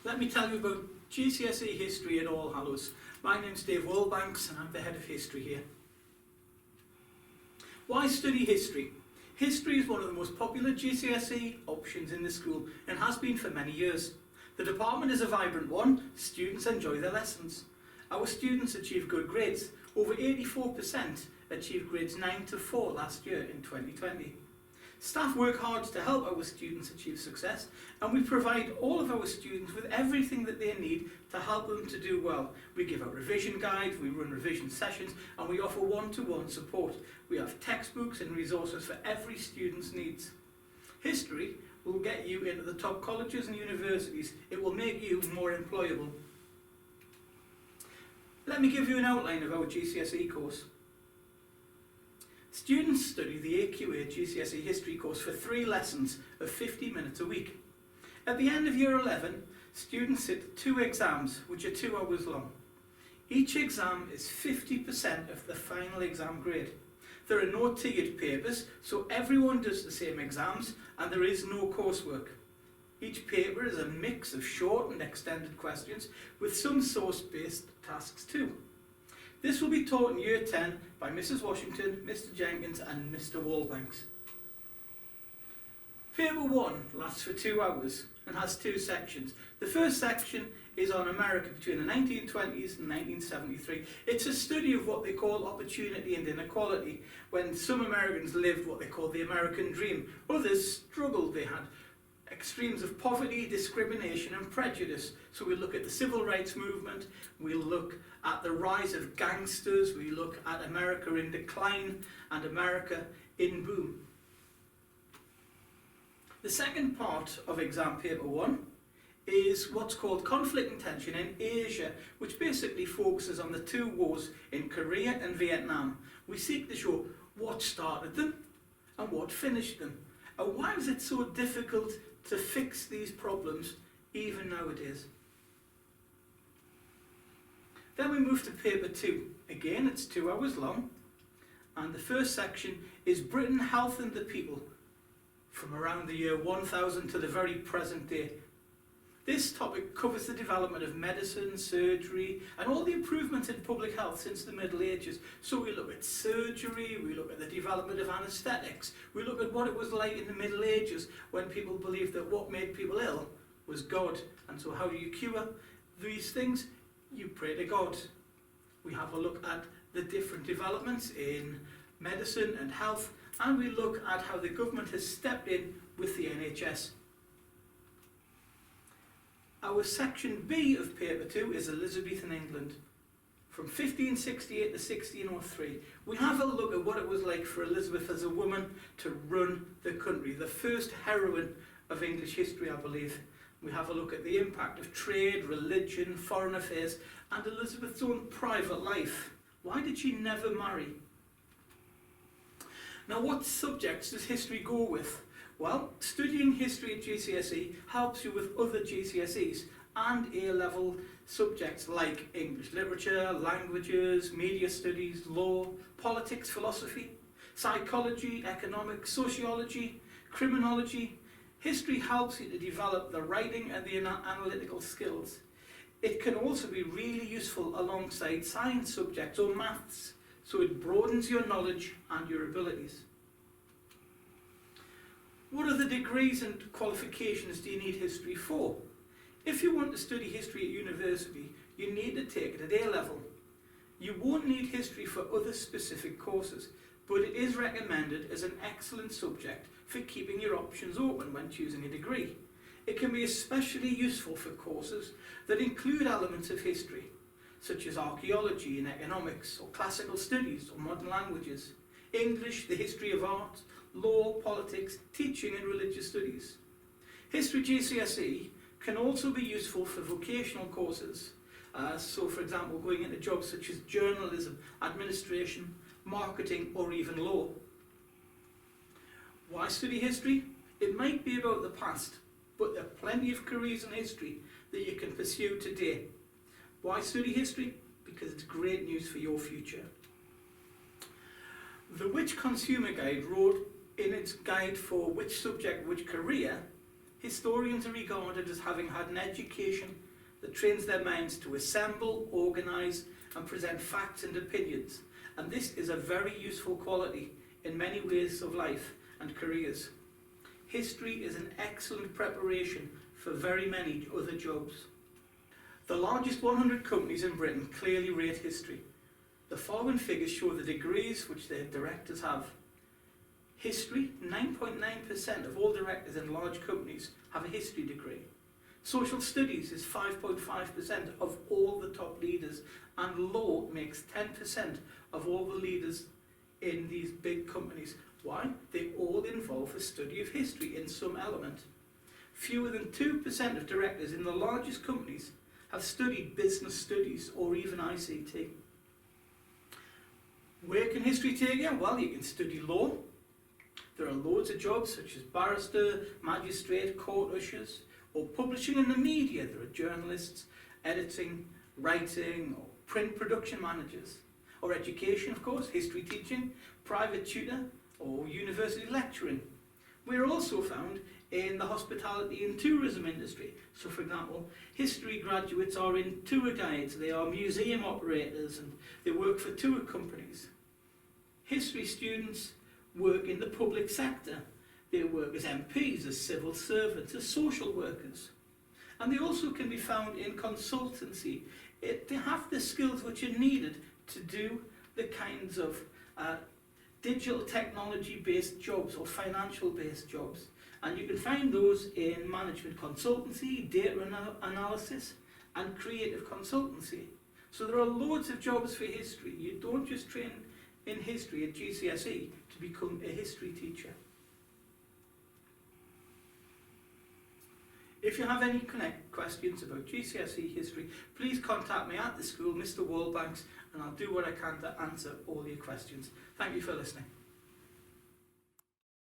Let me tell you about GCSE History at All Hallows. My name's Dave Wallbanks and I'm the head of history here. Why study history? History is one of the most popular GCSE options in the school and has been for many years. The department is a vibrant one, students enjoy their lessons. Our students achieve good grades. Over 84% achieved grades 9 to 4 last year in 2020. Staff work hard to help our students achieve success, and we provide all of our students with everything that they need to help them to do well. We give out revision guides, we run revision sessions, and we offer one-to-one support. We have textbooks and resources for every student's needs. History will get you into the top colleges and universities. It will make you more employable. Let me give you an outline of our GCSE course. Students study the AQA GCSE History course for 3 lessons of 50 minutes a week. At the end of Year 11, students sit 2 exams, which are 2 hours long. Each exam is 50% of the final exam grade. There are no tiered papers, so everyone does the same exams, and there is no coursework. Each paper is a mix of short and extended questions, with some source-based tasks too. This will be taught in Year 10 by Mrs. Washington, Mr. Jenkins and Mr. Wallbanks. Paper 1 lasts for 2 hours and has 2 sections. The first section is on America between the 1920s and 1973. It's a study of what they call opportunity and inequality, when some Americans lived what they call the American dream. Others struggled. They had extremes of poverty, discrimination and prejudice. So we look at the civil rights movement, we look at the rise of gangsters, we look at America in decline and America in boom. The second part of exam paper 1 is what's called conflict and tension in Asia, which basically focuses on the 2 wars in Korea and Vietnam. We seek to show what started them and what finished them, and why was it so difficult to fix these problems even nowadays. Then we move to paper 2. Again, it's 2 hours long, and the first section is Britain, Health and the People, from around the year 1000 to the very present day. This topic covers the development of medicine, surgery, and all the improvements in public health since the Middle Ages. So we look at surgery, we look at the development of anaesthetics, we look at what it was like in the Middle Ages when people believed that what made people ill was God. And so how do you cure these things? You pray to God. We have a look at the different developments in medicine and health, and we look at how the government has stepped in with the NHS. Our section B of paper 2 is Elizabethan England, from 1568 to 1603. We have a look at what it was like for Elizabeth as a woman to run the country, the first heroine of English history, I believe. We have a look at the impact of trade, religion, foreign affairs, and Elizabeth's own private life. Why did she never marry? Now, what subjects does history go with? Well, studying history at GCSE helps you with other GCSEs and A-level subjects like English literature, languages, media studies, law, politics, philosophy, psychology, economics, sociology, criminology. History helps you to develop the writing and the analytical skills. It can also be really useful alongside science subjects or maths, so it broadens your knowledge and your abilities. What other degrees and qualifications do you need history for? If you want to study history at university, you need to take it at A level. You won't need history for other specific courses, but it is recommended as an excellent subject for keeping your options open when choosing a degree. It can be especially useful for courses that include elements of history, such as archaeology and economics, or classical studies or modern languages, English, the history of art, law, politics, teaching and religious studies. History GCSE can also be useful for vocational courses, so for example going into jobs such as journalism, administration, marketing or even law. Why study history? It might be about the past, but there are plenty of careers in history that you can pursue today. Why study history? Because it's great news for your future. The Which Consumer Guide wrote in its guide for which subject, which career, Historians are regarded as having had an education that trains their minds to assemble, organise and present facts and opinions, and this is a very useful quality in many ways of life and careers. History is an excellent preparation for very many other jobs. The largest 100 companies in Britain clearly rate history. The following figures show the degrees which their directors have. History, 9.9% of all directors in large companies have a history degree. Social studies is 5.5% of all the top leaders, and law makes 10% of all the leaders in these big companies. Why? They all involve a study of history in some element. Fewer than 2% of directors in the largest companies have studied business studies or even ICT. Where can history take you? Well, you can study law. There are loads of jobs such as barrister, magistrate, court ushers, or publishing in the media. There are journalists, editing, writing, or print production managers. Or education, of course, history teaching, private tutor, or university lecturing. We're also found in the hospitality and tourism industry. So, for example, history graduates are in tour guides, they are museum operators, and they work for tour companies. History students work in the public sector. They work as MPs, as civil servants, as social workers. And they also can be found in consultancy. They have the skills which are needed to do the kinds of digital technology-based jobs or financial-based jobs. And you can find those in management consultancy, data analysis, and creative consultancy. So there are loads of jobs for history. You don't just train in history at GCSE to become a history teacher. If you have any questions about GCSE history, please contact me at the school, Mr. Wallbanks, and I'll do what I can to answer all your questions. Thank you for listening.